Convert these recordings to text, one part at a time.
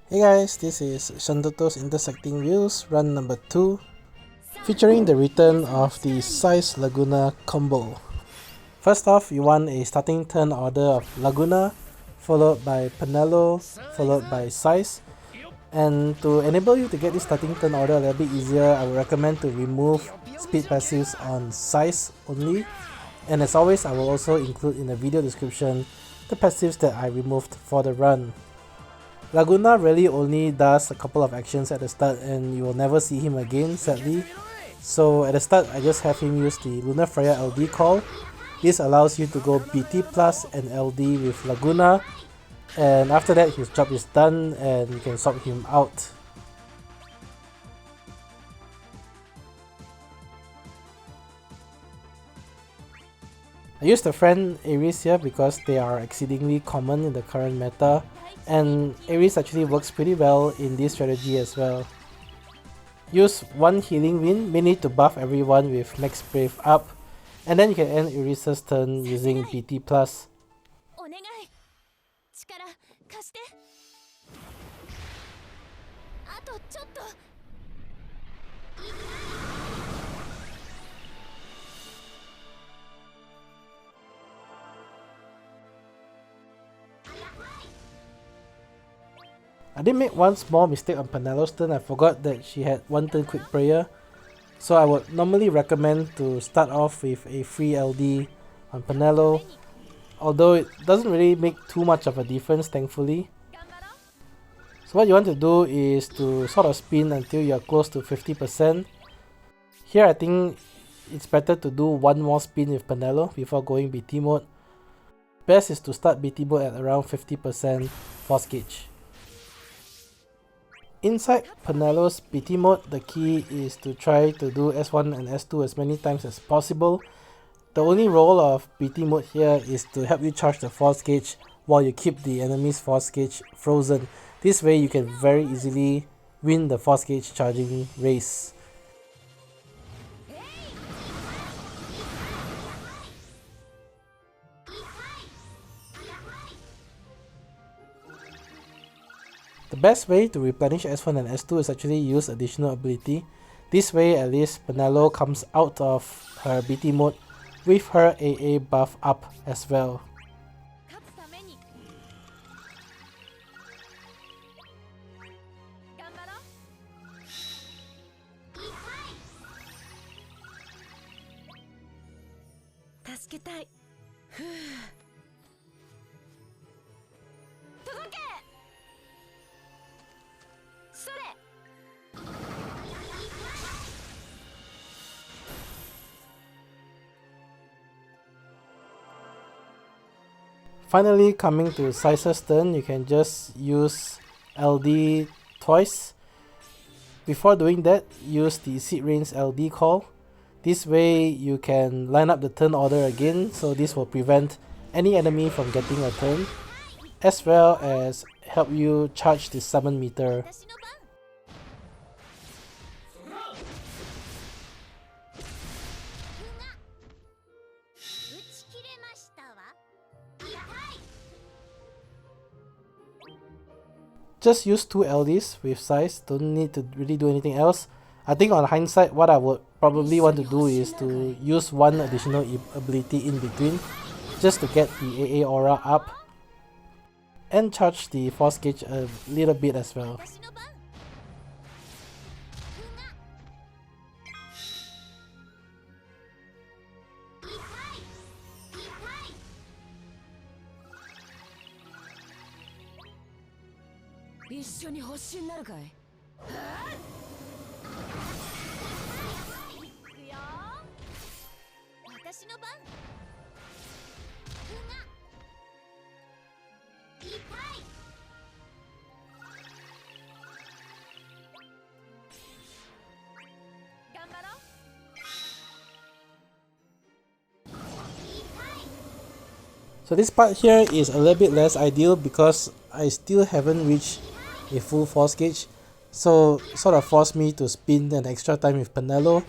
Hey guys, this is Shantotto's Intersecting Views, run number 2, featuring the return of the Sice Laguna combo. First off, you want a starting turn order of Laguna, followed by Penelo, followed by Sice. And to enable you to get this starting turn order a little bit easier, I would recommend to remove speed passives on Sice only. And as always, I will also include in the video description the passives that I removed for the run. Laguna really only does a couple of actions at the start and you will never see him again, sadly. So at the start, I just have him use the Lunafreya LD call. This allows you to go BT plus and LD with Laguna, and after that his job is done and you can swap him out. I used the friend Ares here because they are exceedingly common in the current meta, and Ares actually works pretty well in this strategy as well. Use one healing wind, mainly to buff everyone with max brave up, and then you can end Ares' turn using BT plus. I did make one small mistake on Penelo's turn. I forgot that she had one turn quick prayer. So I would normally recommend to start off with a free LD on Penelo, although it doesn't really make too much of a difference, thankfully. So what you want to do is to sort of spin until you're close to 50%. Here I think it's better to do one more spin with Penelo before going BT mode. Best is to start BT mode at around 50% force gauge. Inside Penelo's BT mode, the key is to try to do S1 and S2 as many times as possible. The only role of BT mode here is to help you charge the force gauge while you keep the enemy's force gauge frozen. This way you can very easily win the force gauge charging race. The best way to replenish S1 and S2 is actually use additional ability. This way at least Penelo comes out of her BT mode with her AA buff up as well. Finally, coming to Sice's turn, you can just use LD twice. Before doing that, use the Seed Rain's LD call. This way you can line up the turn order again, so this will prevent any enemy from getting a turn, as well as help you charge the summon meter. Just use 2 LDs with Sice, don't need to really do anything else. I think on hindsight, what I would probably want to do is to use one additional ability in between, just to get the AA aura up, and charge the force gauge a little bit as well. So this part here is a little bit less ideal because I still haven't reached a full force gauge, so sort of forced me to spin an extra time with Penelo.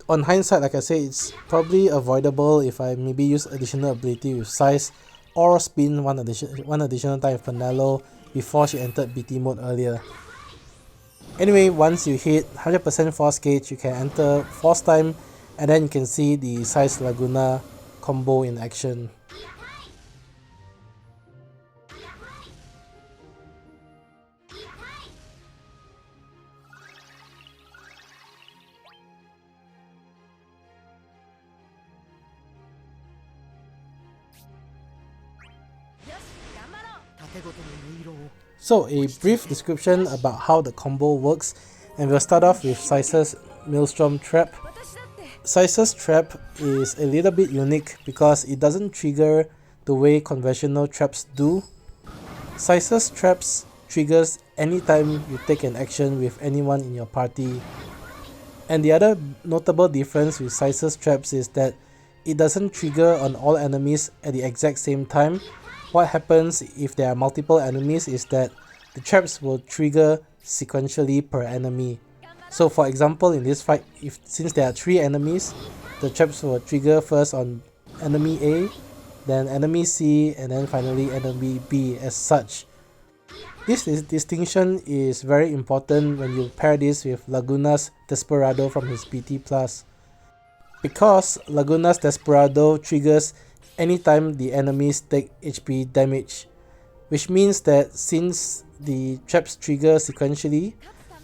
On hindsight, like I say, it's probably avoidable if I maybe use additional ability with Sice or spin one additional time with Penelo before she entered BT mode earlier. Anyway, once you hit 100% force gauge, you can enter force time, and then you can see the Sice Laguna combo in action. So a brief description about how the combo works, and we'll start off with Sice's Maelstrom Trap. Sice's Trap is a little bit unique because it doesn't trigger the way conventional traps do. Sice's Traps triggers anytime you take an action with anyone in your party. And the other notable difference with Sice's Traps is that it doesn't trigger on all enemies at the exact same time. What happens if there are multiple enemies is that the traps will trigger sequentially per enemy. So for example, in this fight, since there are 3 enemies, the traps will trigger first on enemy A, then enemy C, and then finally enemy B as such. This distinction is very important when you pair this with Laguna's Desperado from his BT+. Because Laguna's Desperado triggers anytime the enemies take HP damage, which means that since the traps trigger sequentially,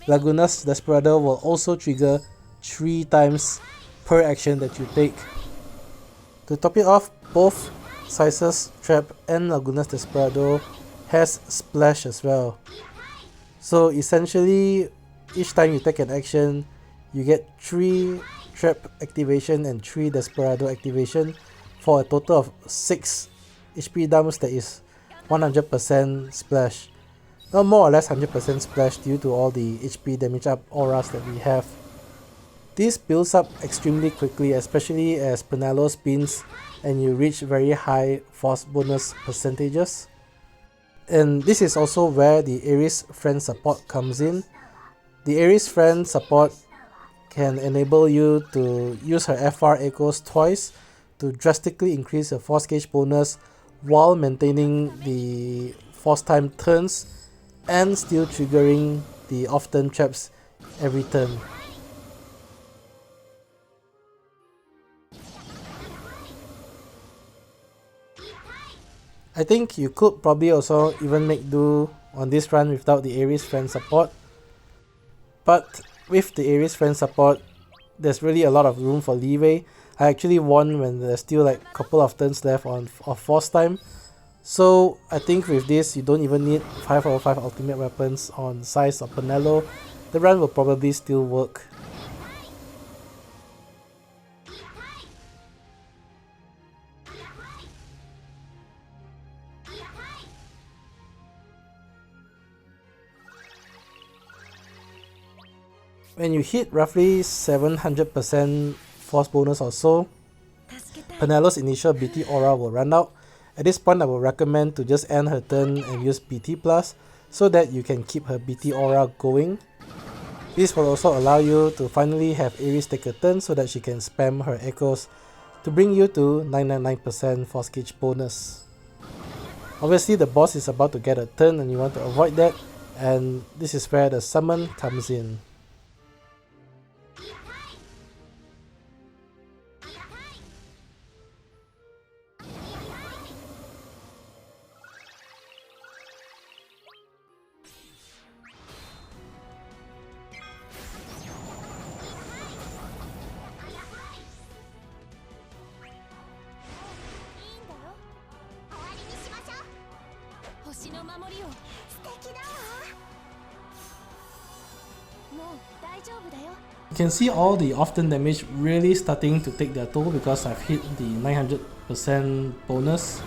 Laguna's Desperado will also trigger 3 times per action that you take. To top it off, both Sice's Trap and Laguna's Desperado has Splash as well. So essentially, each time you take an action, you get 3 Trap activation and 3 Desperado activation for a total of 6 HP dumps that is 100% splash. Now more or less 100% splash due to all the HP damage up auras that we have. This builds up extremely quickly, especially as Penelo spins and you reach very high force bonus percentages. And this is also where the Ares friend support comes in. The Ares friend support can enable you to use her FR echoes twice to drastically increase the force gauge bonus while maintaining the force time turns and still triggering the off-turn traps every turn. I think you could probably also even make do on this run without the Ares friend support, but with the Ares friend support, there's really a lot of room for leeway. I actually won when there's still like a couple of turns left of force time. So I think with this, you don't even need 5 over 5 ultimate weapons on Sice or Penelo. The run will probably still work. When you hit roughly 700% force bonus or so, Penelo's initial BT aura will run out. At this point, I will recommend to just end her turn and use BT plus so that you can keep her BT aura going. This will also allow you to finally have Ares take a turn so that she can spam her echoes to bring you to 999% force gauge bonus. Obviously the boss is about to get a turn and you want to avoid that, and this is where the summon comes in. You can see all the off-turn damage really starting to take their toll because I've hit the 900% bonus.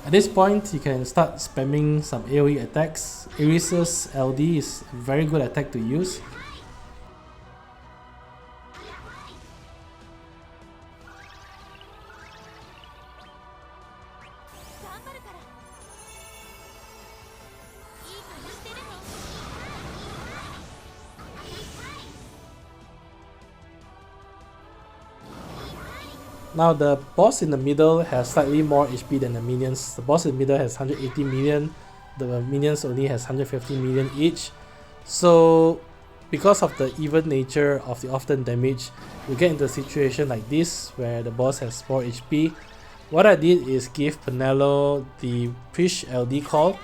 At this point, you can start spamming some AoE attacks. Iris's LD is a very good attack to use. Now the boss in the middle has slightly more HP than the minions. The boss in the middle has 180 million, the minions only has 150 million each. So because of the even nature of the often damage, we get into a situation like this where the boss has more HP. What I did is give Penelo the Prishe LD call,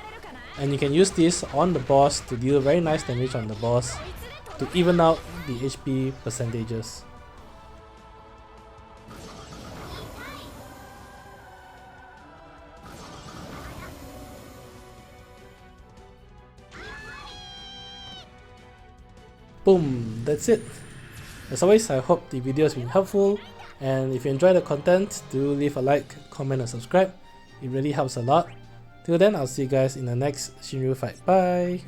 and you can use this on the boss to deal very nice damage on the boss to even out the HP percentages. Boom, that's it. As always, I hope the video has been helpful, and if you enjoy the content, do leave a like, comment and subscribe. It really helps a lot. Till then, I'll see you guys in the next Shinryu fight. Bye!